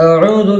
أعوذ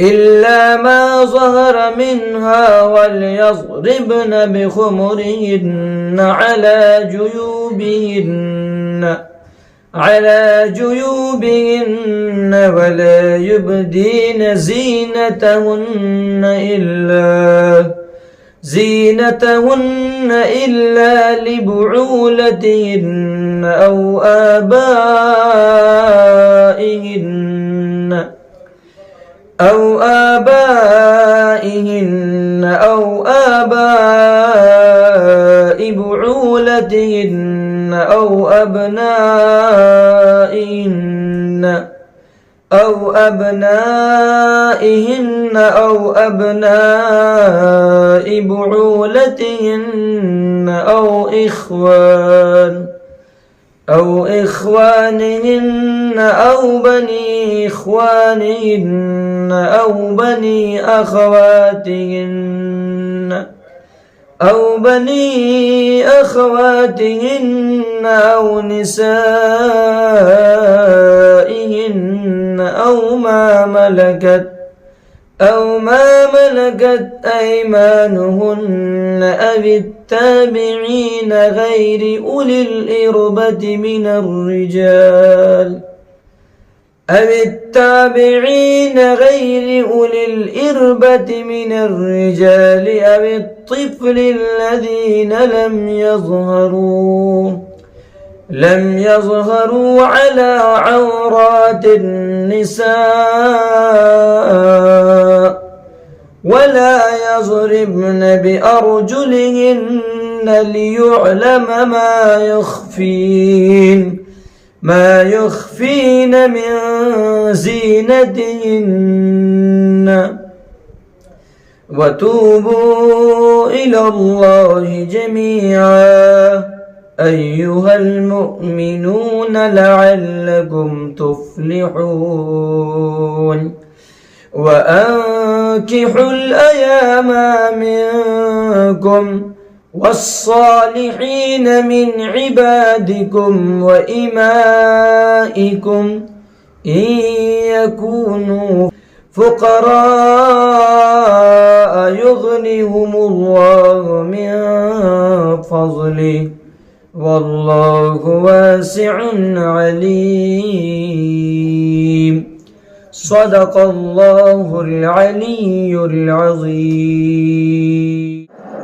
إلا ما ظهر منها وليضربن بخمرهن على جيوبهن ولا يبدين زينتهن إلا لبعولتهن أو آبائهن أو آباء بعولتهن أو أبنائهن أو أبناء بعولتهن أو إخوانهن أو بني إخوانهن أو بني أخواتهن أو نسائهن أو ما ملكت أيمانهن أو التابعين غير أولي الإربة من الرجال أو الطفل الذين لم يظهروا على عورات النساء ولا يضربن بأرجلهن ليعلم ما يخفين من زينتهن وتوبوا إلى الله جميعا أيها المؤمنون لعلكم تفلحون وأنكحوا الأيام منكم والصالحين من عبادكم وإمائكم إن يكونوا فقراء يغنهم الله من فضله والله واسع عليم صدق الله العلي العظيم।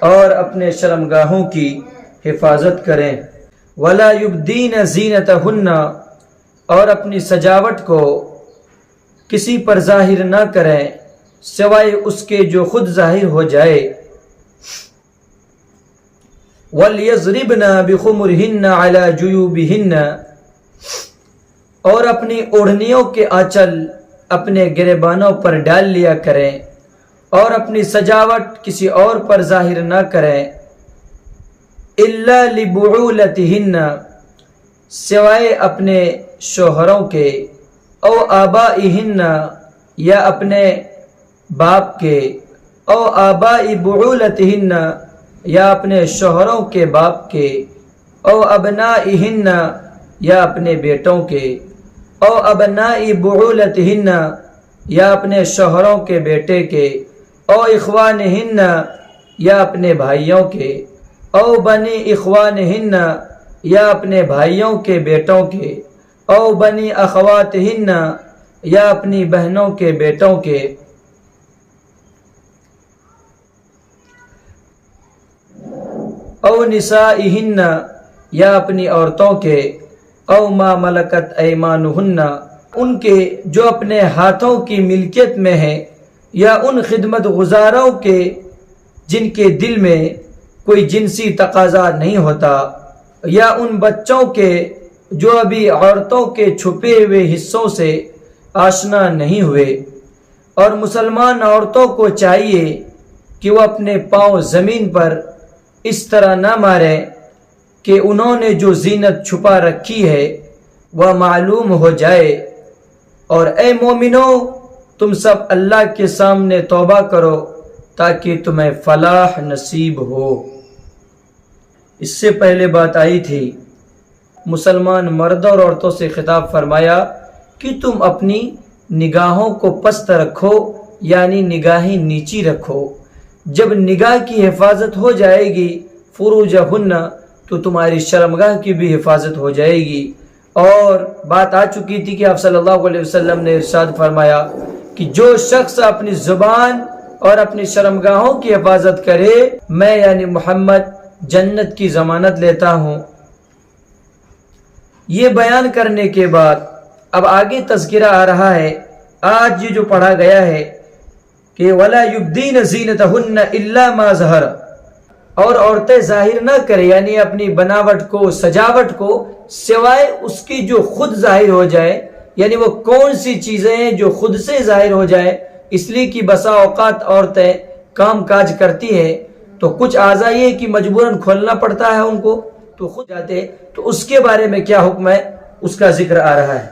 اور اپنے شرمگاہوں کی حفاظت کریں۔ ولا یبدین زینتہن، اور اپنی سجاوٹ کو کسی پر ظاہر نہ کریں سوائے اس کے جو خود ظاہر ہو جائے۔ وَلْيَضْرِبْنَ بِخُمُرِهِنَّ عَلَى جُيُوبِهِنَّ، اور اپنی اوڑھنیوں کے آنچل اپنے گریبانوں پر ڈال لیا کریں، اور اپنی سجاوٹ کسی اور پر ظاہر نہ کریں۔ إِلَّا لِبُعُولَتِهِنَّ، سوائے اپنے شوہروں کے، او آبائہن، یا اپنے باپ کے، او آبائی بعولتہن، یا اپنے شوہروں کے باپ کے، او ابنائہن، یا اپنے بیٹوں کے، او ابنائی بعولتہن، یا اپنے شوہروں کے بیٹے کے، او اخوانہن، یا اپنے بھائیوں کے، او بنی اخوانہن، یا اپنے بھائیوں کے بیٹوں کے، او بنی اخواتہن، یا اپنی بہنوں کے بیٹوں کے، او نسائہن، یا اپنی عورتوں کے، او ما ملکت ایمانہن، ان کے جو اپنے ہاتھوں کی ملکیت میں ہیں، یا ان خدمت گزاروں کے جن کے دل میں کوئی جنسی تقاضا نہیں ہوتا، یا ان بچوں کے جو ابھی عورتوں کے چھپے ہوئے حصوں سے آشنا نہیں ہوئے۔ اور مسلمان عورتوں کو چاہیے کہ وہ اپنے پاؤں زمین پر اس طرح نہ ماریں کہ انہوں نے جو زینت چھپا رکھی ہے وہ معلوم ہو جائے۔ اور اے مومنو، تم سب اللہ کے سامنے توبہ کرو تاکہ تمہیں فلاح نصیب ہو۔ اس سے پہلے بات آئی تھی، مسلمان مردوں اور عورتوں سے خطاب فرمایا کہ تم اپنی نگاہوں کو پست رکھو، یعنی نگاہیں نیچی رکھو۔ جب نگاہ کی حفاظت ہو جائے گی، فروجہن، تو تمہاری شرمگاہ کی بھی حفاظت ہو جائے گی۔ اور بات آ چکی تھی کہ آپ صلی اللہ علیہ وسلم نے ارشاد فرمایا کہ جو شخص اپنی زبان اور اپنی شرمگاہوں کی حفاظت کرے، میں یعنی محمد جنت کی ضمانت لیتا ہوں۔ یہ بیان کرنے کے بعد اب آگے تذکرہ آ رہا ہے، آج یہ جو پڑھا گیا ہے کہ وَلَا يُبْدِينَ زِينَتَهُنَّ إِلَّا مَا ظَهَرَ، اور عورتیں ظاہر نہ کریں یعنی اپنی بناوٹ کو، سجاوٹ کو، سوائے اس کی جو خود ظاہر ہو جائے، یعنی وہ کون سی چیزیں ہیں جو خود سے ظاہر ہو جائے۔ اس لیے کہ بسا اوقات عورتیں کام کاج کرتی ہیں تو کچھ اعضاء یہ کہ مجبوراً کھولنا پڑتا ہے ان کو، تو خود جاتے، تو اس کے بارے میں کیا حکم ہے اس کا ذکر آ رہا ہے۔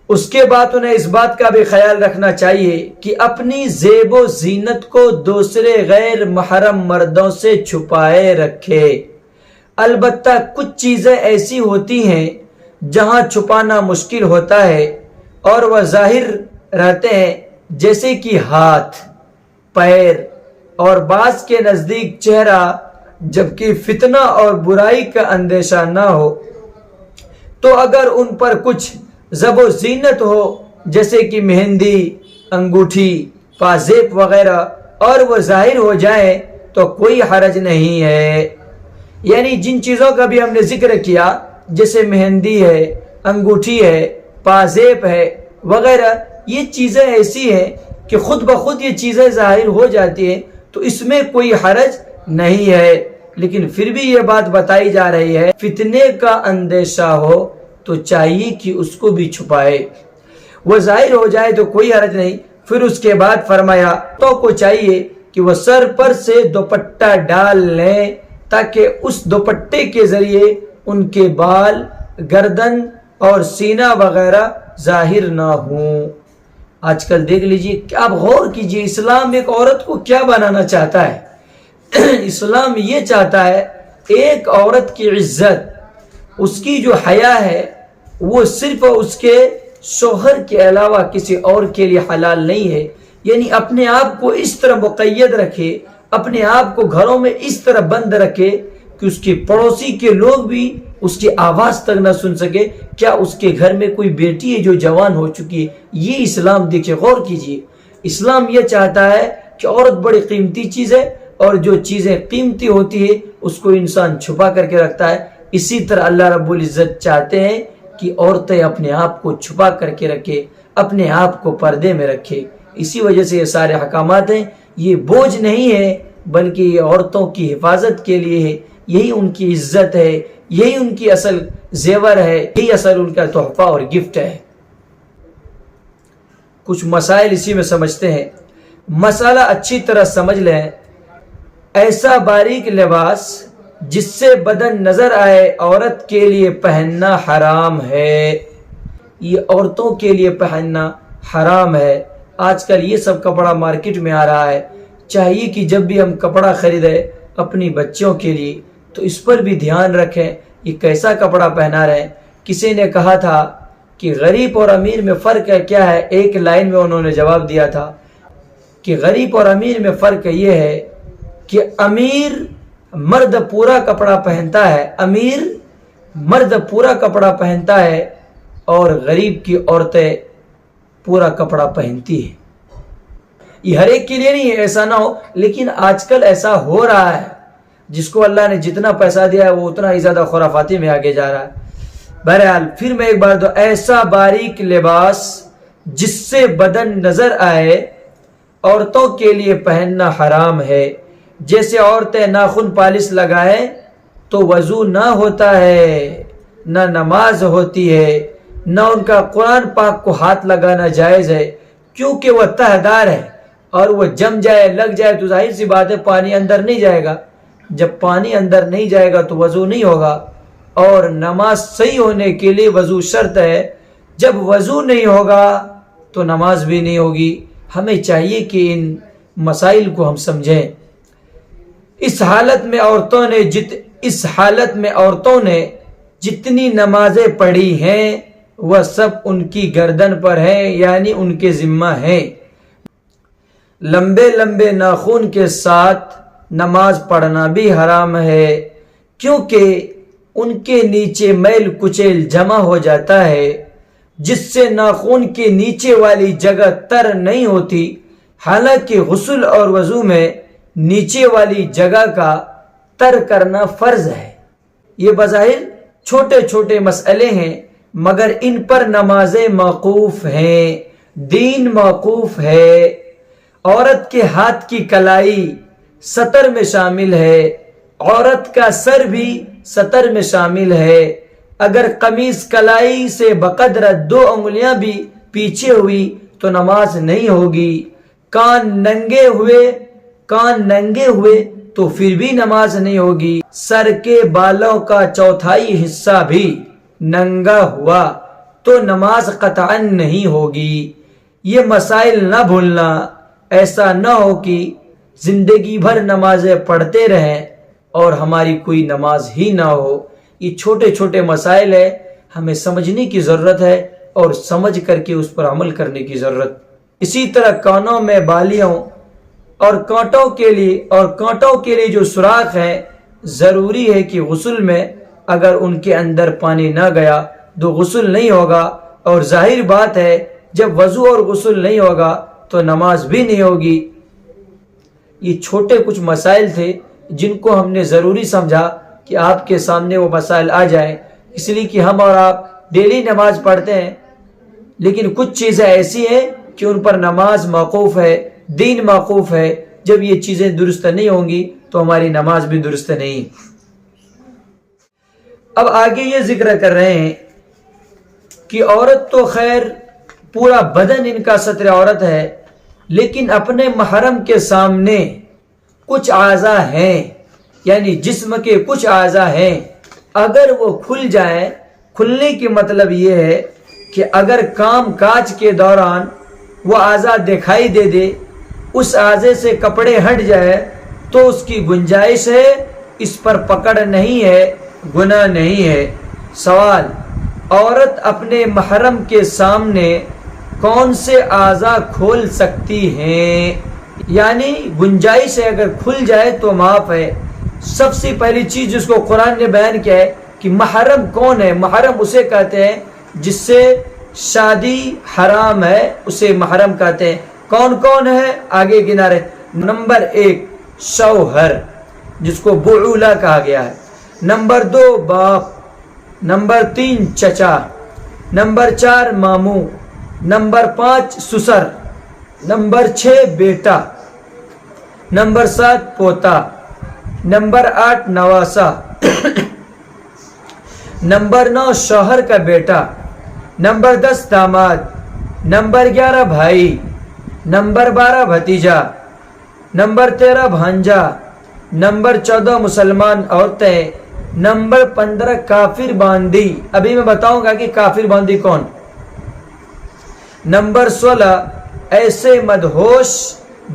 اس کے بعد انہیں اس بات کا بھی خیال رکھنا چاہیے کہ اپنی زیب و زینت کو دوسرے غیر محرم مردوں سے چھپائے رکھے۔ البتہ کچھ چیزیں ایسی ہوتی ہیں جہاں چھپانا مشکل ہوتا ہے اور وہ ظاہر رہتے ہیں، جیسے کہ ہاتھ، پیر اور بعض کے نزدیک چہرہ، جبکہ فتنہ اور برائی کا اندیشہ نہ ہو تو اگر ان پر کچھ زب و زینت ہو جیسے کہ مہندی، انگوٹھی، پازیب وغیرہ، اور وہ ظاہر ہو جائیں تو کوئی حرج نہیں ہے۔ یعنی جن چیزوں کا بھی ہم نے ذکر کیا، جیسے مہندی ہے، انگوٹھی ہے، پازیب ہے وغیرہ، یہ چیزیں ایسی ہیں کہ خود بخود یہ چیزیں ظاہر ہو جاتی ہیں تو اس میں کوئی حرج نہیں ہے، لیکن پھر بھی یہ بات بتائی جا رہی ہے فتنے کا اندیشہ ہو تو چاہیے کہ اس کو بھی چھپائے۔ وہ ظاہر ہو جائے تو کوئی حرج نہیں۔ پھر اس کے بعد فرمایا تو کو چاہیے کہ وہ سر پر سے دوپٹہ ڈال لیں تاکہ اس دوپٹے کے ذریعے ان کے بال، گردن اور سینہ وغیرہ ظاہر نہ ہوں۔ آج کل دیکھ لیجئے، آپ غور کیجئے اسلام ایک عورت کو کیا بنانا چاہتا ہے۔ اسلام یہ چاہتا ہے ایک عورت کی عزت، اس کی جو حیا ہے وہ صرف اس کے شوہر کے علاوہ کسی اور کے لیے حلال نہیں ہے۔ یعنی اپنے آپ کو اس طرح مقید رکھے، اپنے آپ کو گھروں میں اس طرح بند رکھے کہ اس کے پڑوسی کے لوگ بھی اس کی آواز تک نہ سن سکے۔ کیا اس کے گھر میں کوئی بیٹی ہے جو جوان ہو چکی ہے؟ یہ اسلام دیکھے، غور کیجئے۔ اسلام یہ چاہتا ہے کہ عورت بڑی قیمتی چیز ہے، اور جو چیزیں قیمتی ہوتی ہے اس کو انسان چھپا کر کے رکھتا ہے، اسی طرح اللہ رب العزت چاہتے ہیں کہ عورتیں اپنے آپ کو چھپا کر کے رکھے، اپنے آپ کو پردے میں رکھے۔ اسی وجہ سے یہ سارے احکامات ہیں، یہ بوجھ نہیں ہے بلکہ یہ عورتوں کی حفاظت کے لیے ہے، یہی ان کی عزت ہے، یہی ان کی اصل زیور ہے، یہی اصل ان کا تحفہ اور گفٹ ہے۔ کچھ مسائل اسی میں سمجھتے ہیں۔ مسئلہ اچھی طرح سمجھ لیں، ایسا باریک لباس جس سے بدن نظر آئے عورت کے لیے پہننا حرام ہے، یہ عورتوں کے لیے پہننا حرام ہے۔ آج کل یہ سب کپڑا مارکیٹ میں آ رہا ہے، چاہیے کہ جب بھی ہم کپڑا خریدیں اپنی بچیوں کے لیے تو اس پر بھی دھیان رکھیں یہ کیسا کپڑا پہنا رہے ہیں۔ کسی نے کہا تھا کہ غریب اور امیر میں فرق کیا ہے، ایک لائن میں انہوں نے جواب دیا تھا کہ غریب اور امیر میں فرق یہ ہے کہ امیر مرد پورا کپڑا پہنتا ہے، امیر مرد پورا کپڑا پہنتا ہے اور غریب کی عورتیں پورا کپڑا پہنتی ہیں۔ یہ ہر ایک کے لیے نہیں ہے، ایسا نہ ہو، لیکن آج کل ایسا ہو رہا ہے، جس کو اللہ نے جتنا پیسہ دیا ہے وہ اتنا ہی زیادہ خرافاتی میں آگے جا رہا ہے۔ بہرحال پھر میں ایک بار دو، ایسا باریک لباس جس سے بدن نظر آئے عورتوں کے لیے پہننا حرام ہے۔ جیسے عورتیں ناخن پالش لگائیں تو وضو نہ ہوتا ہے، نہ نماز ہوتی ہے، نہ ان کا قرآن پاک کو ہاتھ لگانا جائز ہے، کیونکہ وہ تہدار ہے اور وہ جم جائے لگ جائے تو ظاہر سی بات ہے پانی اندر نہیں جائے گا، جب پانی اندر نہیں جائے گا تو وضو نہیں ہوگا، اور نماز صحیح ہونے کے لیے وضو شرط ہے، جب وضو نہیں ہوگا تو نماز بھی نہیں ہوگی۔ ہمیں چاہیے کہ ان مسائل کو ہم سمجھیں۔ اس حالت میں عورتوں نے جتنی نمازیں پڑھی ہیں وہ سب ان کی گردن پر ہیں، یعنی ان کے ذمہ ہیں۔ لمبے لمبے ناخن کے ساتھ نماز پڑھنا بھی حرام ہے، کیونکہ ان کے نیچے میل کچیل جمع ہو جاتا ہے، جس سے ناخن کے نیچے والی جگہ تر نہیں ہوتی۔ حالانکہ غسل اور وضو میں نیچے والی جگہ کا تر کرنا فرض ہے۔ یہ بظاہر چھوٹے چھوٹے مسئلے ہیں، مگر ان پر نمازیں موقوف ہیں، دین موقوف ہے۔ عورت کے ہاتھ کی کلائی سطر میں شامل ہے، عورت کا سر بھی سطر میں شامل ہے۔ اگر قمیص کلائی سے بقدر 2 انگلیاں بھی پیچھے ہوئی تو نماز نہیں ہوگی۔ کان ننگے ہوئے تو پھر بھی نماز نہیں ہوگی۔ سر کے بالوں کا چوتھائی حصہ بھی ننگا ہوا تو نماز قطعا نہیں ہوگی۔ یہ مسائل نہ بھولنا، ایسا نہ ہو کہ زندگی بھر نمازیں پڑھتے رہیں اور ہماری کوئی نماز ہی نہ ہو۔ یہ چھوٹے چھوٹے مسائل ہیں، ہمیں سمجھنے کی ضرورت ہے اور سمجھ کر کے اس پر عمل کرنے کی ضرورت۔ اسی طرح کانوں میں بالیوں اور کانٹوں کے لیے جو سوراخ ہیں، ضروری ہے کہ غسل میں اگر ان کے اندر پانی نہ گیا تو غسل نہیں ہوگا، اور ظاہر بات ہے جب وضو اور غسل نہیں ہوگا تو نماز بھی نہیں ہوگی۔ یہ چھوٹے کچھ مسائل تھے جن کو ہم نے ضروری سمجھا کہ آپ کے سامنے وہ مسائل آ جائیں، اس لیے کہ ہم اور آپ ڈیلی نماز پڑھتے ہیں، لیکن کچھ چیزیں ایسی ہیں کہ ان پر نماز موقوف ہے، دین موقوف ہے۔ جب یہ چیزیں درست نہیں ہوں گی تو ہماری نماز بھی درست نہیں۔ اب آگے یہ ذکر کر رہے ہیں کہ عورت تو خیر پورا بدن ان کا ستر عورت ہے، لیکن اپنے محرم کے سامنے کچھ اعضاء ہیں، یعنی جسم کے کچھ اعضاء ہیں، اگر وہ کھل جائیں، کھلنے کی مطلب یہ ہے کہ اگر کام کاج کے دوران وہ اعضاء دکھائی دے اس اعضے سے کپڑے ہٹ جائے تو اس کی گنجائش ہے، اس پر پکڑ نہیں ہے، گناہ نہیں ہے۔ سوال: عورت اپنے محرم کے سامنے کون سے اعضاء کھول سکتی ہیں؟ یعنی گنجائش ہے، اگر کھل جائے تو معاف ہے۔ سب سے پہلی چیز جس کو قرآن نے بیان کیا ہے کہ محرم کون ہے۔ محرم اسے کہتے ہیں جس سے شادی حرام ہے، اسے محرم کہتے ہیں۔ کون کون ہے؟ آگے گنا رہے۔ نمبر 1 شوہر جس کو بعولہ کہا گیا ہے، نمبر 2 باپ، نمبر 3 چچا، نمبر 4 ماموں، نمبر 5 سسر، نمبر 6 بیٹا، نمبر 7 پوتا، نمبر 8 نواسا، نمبر 9 شوہر کا بیٹا، نمبر 10 داماد، نمبر 11 بھائی، نمبر 12 بھتیجا، نمبر 13 بھانجا، نمبر 14 مسلمان عورتیں، نمبر 15 کافر باندی، ابھی میں بتاؤں گا کہ کافر باندی کون، نمبر 16 ایسے مدہوش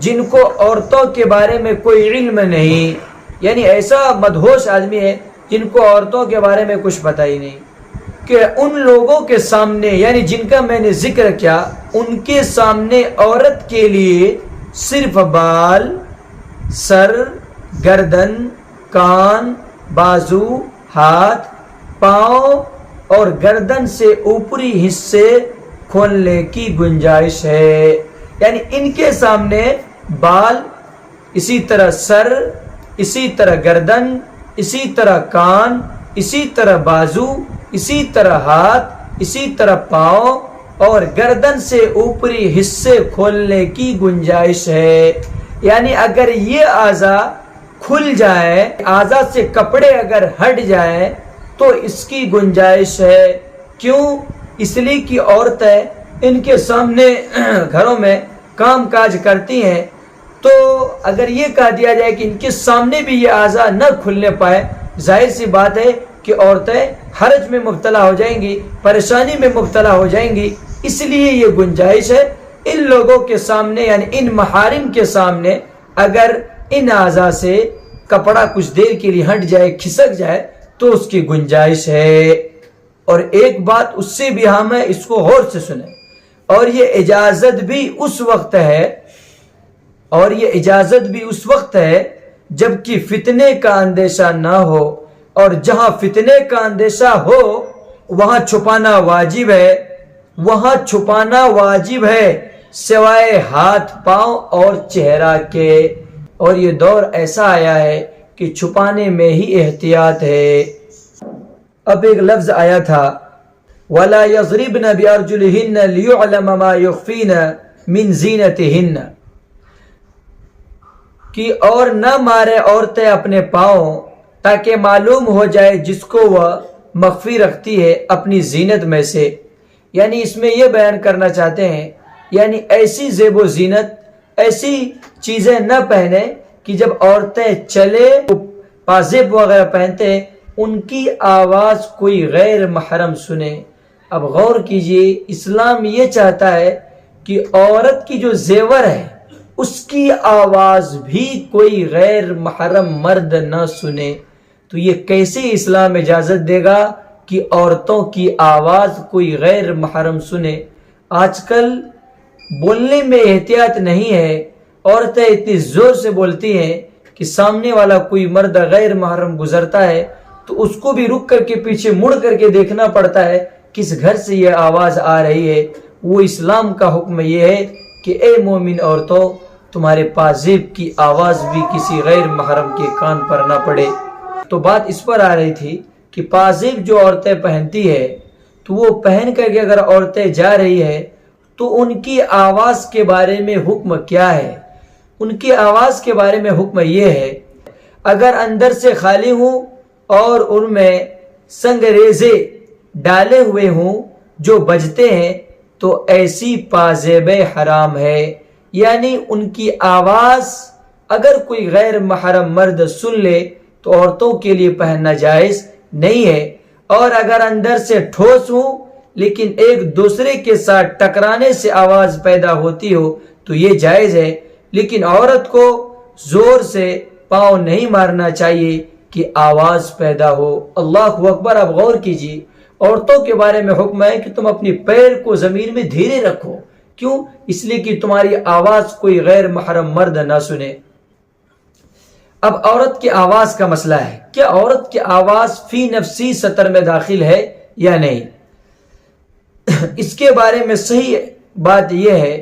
جن کو عورتوں کے بارے میں کوئی علم نہیں، یعنی ایسا مدہوش آدمی ہے جن کو عورتوں کے بارے میں کچھ پتہ ہی نہیں، کہ ان لوگوں کے سامنے، یعنی جن کا میں نے ذکر کیا، ان کے سامنے عورت کے لیے صرف بال، سر، گردن، کان، بازو، ہاتھ، پاؤں اور گردن سے اوپری حصے کھولنے کی گنجائش ہے، یعنی ان کے سامنے بال، اسی طرح سر، اسی طرح گردن، اسی طرح کان، اسی طرح بازو، اسی طرح ہاتھ، اسی طرح پاؤں اور گردن سے اوپری حصے کھولنے کی گنجائش ہے، یعنی اگر یہ اعضاء کھل جائے، اعضاء سے کپڑے اگر ہٹ جائیں تو اس کی گنجائش ہے، کیوں؟ اس لیے کہ عورتیں ان کے سامنے گھروں میں کام کاج کرتی ہیں، تو اگر یہ کہہ دیا جائے کہ ان کے سامنے بھی یہ اعضاء نہ کھلنے پائے، ظاہر سی بات ہے کہ عورتیں حرج میں مبتلا ہو جائیں گی، پریشانی میں مبتلا ہو جائیں گی، اس لیے یہ گنجائش ہے ان لوگوں کے سامنے، یعنی ان محارم کے سامنے اگر ان اعضاء سے کپڑا کچھ دیر کے لیے ہٹ جائے، کھسک جائے تو اس کی گنجائش ہے۔ اور ایک بات اس سے بھی ہم ہے، اس کو غور سے سنیں، اور یہ اجازت بھی اس وقت ہے، اور یہ اجازت بھی اس وقت ہے جب کہ فتنے کا اندیشہ نہ ہو، اور جہاں فتنے کا اندیشہ ہو وہاں چھپانا واجب ہے، وہاں چھپانا واجب ہے سوائے ہاتھ، پاؤں اور چہرہ کے، اور یہ دور ایسا آیا ہے کہ چھپانے میں ہی احتیاط ہے۔ اب ایک لفظ آیا تھا وَلَا يَضْرِبْنَ بِأَرْجُلِهِنَّ لِيُعْلَمَ مَا يُخْفِينَ مِنْ زِينَتِهِنَّ، کہ اور نہ مارے عورتیں اپنے پاؤں تاکہ معلوم ہو جائے جس کو وہ مخفی رکھتی ہے اپنی زینت میں سے، یعنی اس میں یہ بیان کرنا چاہتے ہیں، یعنی ایسی زیب و زینت، ایسی چیزیں نہ پہنے کہ جب عورتیں چلے پازیب وغیرہ پہنتے ان کی آواز کوئی غیر محرم سنے۔ اب غور کیجئے، اسلام یہ چاہتا ہے کہ عورت کی جو زیور ہے اس کی آواز بھی کوئی غیر محرم مرد نہ سنے، تو یہ کیسے اسلام اجازت دے گا کہ عورتوں کی آواز کوئی غیر محرم سنے؟ آج کل بولنے میں احتیاط نہیں ہے، عورتیں اتنی زور سے بولتی ہیں کہ سامنے والا کوئی مرد غیر محرم گزرتا ہے تو اس کو بھی رک کر کے پیچھے مڑ کر کے دیکھنا پڑتا ہے کس گھر سے یہ آواز آ رہی ہے۔ وہ اسلام کا حکم یہ ہے کہ اے مومن عورتوں، تمہارے پازیب کی آواز بھی کسی غیر محرم کے کان پر نہ پڑے۔ تو بات اس پر آ رہی تھی کہ پازیب جو عورتیں پہنتی ہے تو وہ پہن کر کے اگر عورتیں جا رہی ہے تو ان کی آواز کے بارے میں حکم کیا ہے؟ ان کی آواز کے بارے میں حکم یہ ہے، اگر اندر سے خالی ہوں اور ان میں سنگریزے ڈالے ہوئے ہوں جو بجتے ہیں تو ایسی پازیبیں حرام ہے، یعنی ان کی آواز اگر کوئی غیر محرم مرد سن لے تو عورتوں کے لیے پہننا جائز نہیں ہے، اور اگر اندر سے ٹھوس ہوں لیکن ایک دوسرے کے ساتھ ٹکرانے سے آواز پیدا ہوتی ہو تو یہ جائز ہے، لیکن عورت کو زور سے پاؤں نہیں مارنا چاہیے کہ آواز پیدا ہو۔ اللہ اکبر۔ اب غور کیجیے، عورتوں کے بارے میں حکم ہے کہ تم اپنی پیر کو زمین میں دھیرے رکھو، کیوں؟ اس لیے کہ تمہاری آواز کوئی غیر محرم مرد نہ سنے۔ اب عورت کی آواز کا مسئلہ ہے، کیا عورت کی آواز فی نفسی سطر میں داخل ہے یا نہیں؟ اس کے بارے میں صحیح بات یہ ہے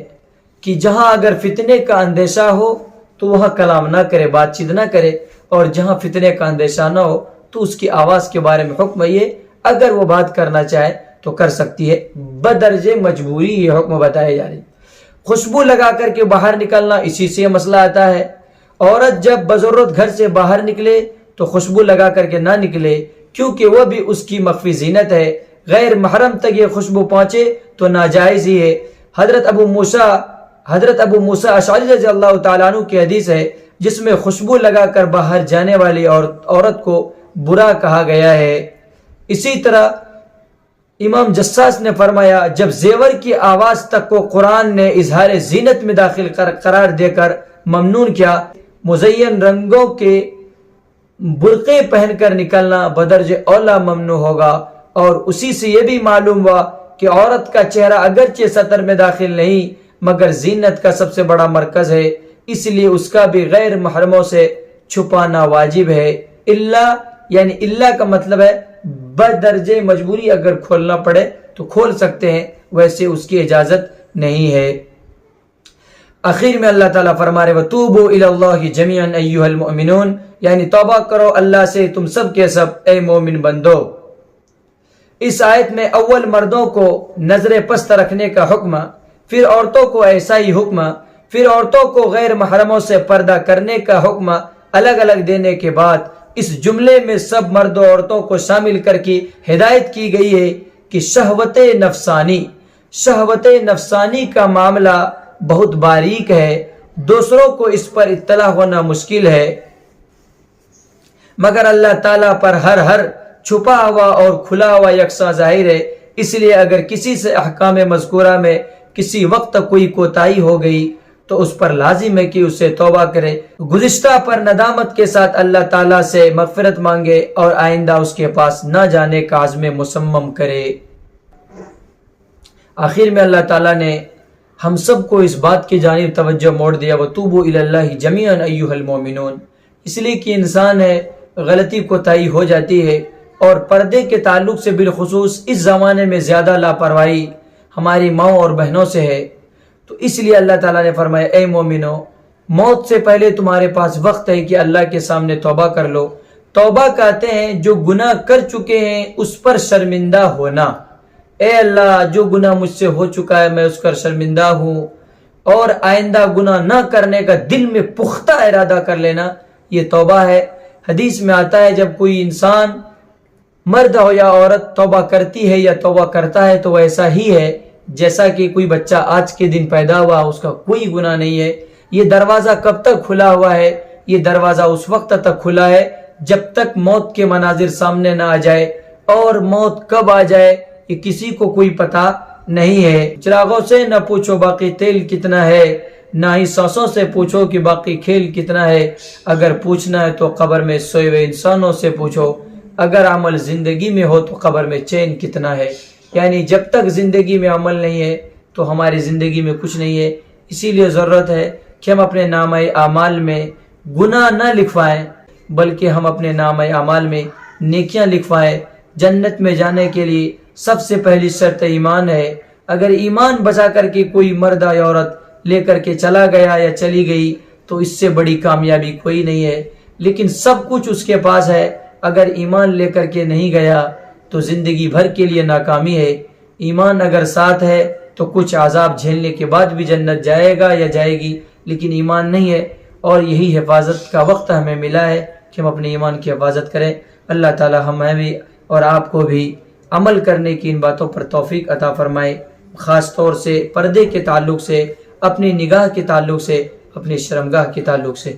کہ جہاں اگر فتنے کا اندیشہ ہو تو وہاں کلام نہ کرے، بات چیت نہ کرے، اور جہاں فتنے کا اندیشہ نہ ہو تو اس کی آواز کے بارے میں حکم یہ اگر وہ بات کرنا چاہے تو کر سکتی ہے، بدرجہ مجبوری یہ حکم بتائے جا رہے۔ خوشبو لگا کر کے باہر نکلنا، اسی سے مسئلہ آتا ہے۔ عورت جب بضرورت گھر سے باہر نکلے تو خوشبو لگا کر کے نہ نکلے، کیونکہ وہ بھی اس کی مخفی زینت ہے۔ غیر محرم تک یہ خوشبو پہنچے تو ناجائز ہی ہے۔ حضرت ابو موسیٰ اشعری رضی اللہ تعالیٰ عنہ کی حدیث ہے جس میں خوشبو لگا کر باہر جانے والی عورت کو برا کہا گیا ہے۔ اسی طرح امام جساس نے فرمایا جب زیور کی آواز تک کو قرآن نے اظہار زینت میں داخل قرار دے کر ممنون کیا، مزین رنگوں کے برقعے پہن کر نکلنا بدرجہ اولا ممنوع ہوگا۔ اور اسی سے یہ بھی معلوم ہوا کہ عورت کا چہرہ اگرچہ سطر میں داخل نہیں مگر زینت کا سب سے بڑا مرکز ہے، اس لیے اس کا بھی غیر محرموں سے چھپانا واجب ہے۔ اللہ کا مطلب ہے بدرجہ مجبوری اگر کھولنا پڑے تو کھول سکتے ہیں، ویسے اس کی اجازت نہیں ہے۔ آخر میں اللہ تعالیٰ فرما رہے وَتُوبُوا إِلَى اللَّهِ جَمِيعًا أَيُّهَا الْمُؤْمِنُونَ، یعنی توبہ کرو اللہ سے تم سب کے سب اے مومن بندو۔ اس آیت میں اول مردوں کو نظر پست رکھنے کا حکم، پھر عورتوں کو ایسا ہی حکم، پھر عورتوں کو غیر محرموں سے پردہ کرنے کا حکم الگ الگ دینے کے بعد اس جملے میں سب مرد و عورتوں کو شامل کر کے ہدایت کی گئی ہے کہ شہوت نفسانی کا معاملہ بہت باریک ہے، دوسروں کو اس پر اطلاع ہونا مشکل ہے، مگر اللہ تعالیٰ پر ہر چھپا ہوا اور کھلا ہوا یکساں ظاہر ہے۔ اس لیے اگر کسی سے احکام مذکورہ میں کسی وقت کوئی کوتاہی ہو گئی تو اس پر لازم ہے کہ اسے توبہ کرے، گزشتہ پر ندامت کے ساتھ اللہ تعالیٰ سے مغفرت مانگے اور آئندہ اس کے پاس نہ جانے کا عزم مصمم کرے۔ آخر میں اللہ تعالیٰ نے ہم سب کو اس بات کی جانب توجہ موڑ دیا وَتُوبُوا إِلَى اللَّهِ جَمِيعًا أَيُّهَا الْمُؤْمِنُونَ، اس لیے کہ انسان ہے غلطی کوتاہی ہو جاتی ہے، اور پردے کے تعلق سے بالخصوص اس زمانے میں زیادہ لاپرواہی ہماری ماں اور بہنوں سے ہے، تو اس لیے اللہ تعالیٰ نے فرمایا اے مومنو، موت سے پہلے تمہارے پاس وقت ہے کہ اللہ کے سامنے توبہ کر لو۔ توبہ کہتے ہیں جو گناہ کر چکے ہیں اس پر شرمندہ ہونا، اے اللہ جو گناہ مجھ سے ہو چکا ہے میں اس پر شرمندہ ہوں، اور آئندہ گناہ نہ کرنے کا دل میں پختہ ارادہ کر لینا، یہ توبہ ہے۔ حدیث میں آتا ہے جب کوئی انسان مرد ہو یا عورت توبہ کرتی ہے یا توبہ کرتا ہے تو ایسا ہی ہے جیسا کہ کوئی بچہ آج کے دن پیدا ہوا، اس کا کوئی گناہ نہیں ہے۔ یہ دروازہ کب تک کھلا ہوا ہے؟ یہ دروازہ اس وقت تک کھلا ہے جب تک موت کے مناظر سامنے نہ آ جائے، اور موت کب آ جائے یہ کسی کو کوئی پتہ نہیں ہے۔ چراغوں سے نہ پوچھو باقی تیل کتنا ہے، نہ ہی سانسوں سے پوچھو کہ باقی کھیل کتنا ہے، اگر پوچھنا ہے تو قبر میں سوئے ہوئے انسانوں سے پوچھو، اگر عمل زندگی میں ہو تو قبر میں چین کتنا ہے۔ یعنی جب تک زندگی میں عمل نہیں ہے تو ہماری زندگی میں کچھ نہیں ہے۔ اسی لیے ضرورت ہے کہ ہم اپنے نامہ اعمال میں گناہ نہ لکھوائیں، بلکہ ہم اپنے نامہ اعمال میں نیکیاں لکھوائیں۔ جنت میں جانے کے لیے سب سے پہلی شرط ایمان ہے۔ اگر ایمان بچا کر کے کوئی مرد یا عورت لے کر کے چلا گیا یا چلی گئی تو اس سے بڑی کامیابی کوئی نہیں ہے، لیکن سب کچھ اس کے پاس ہے، اگر ایمان لے کر کے نہیں گیا تو زندگی بھر کے لیے ناکامی ہے۔ ایمان اگر ساتھ ہے تو کچھ عذاب جھیلنے کے بعد بھی جنت جائے گا یا جائے گی، لیکن ایمان نہیں ہے، اور یہی حفاظت کا وقت ہمیں ملا ہے کہ ہم اپنے ایمان کی حفاظت کریں۔ اللہ تعالی ہمیں بھی اور آپ کو بھی عمل کرنے کی ان باتوں پر توفیق عطا فرمائے، خاص طور سے پردے کے تعلق سے، اپنی نگاہ کے تعلق سے، اپنی شرمگاہ کے تعلق سے۔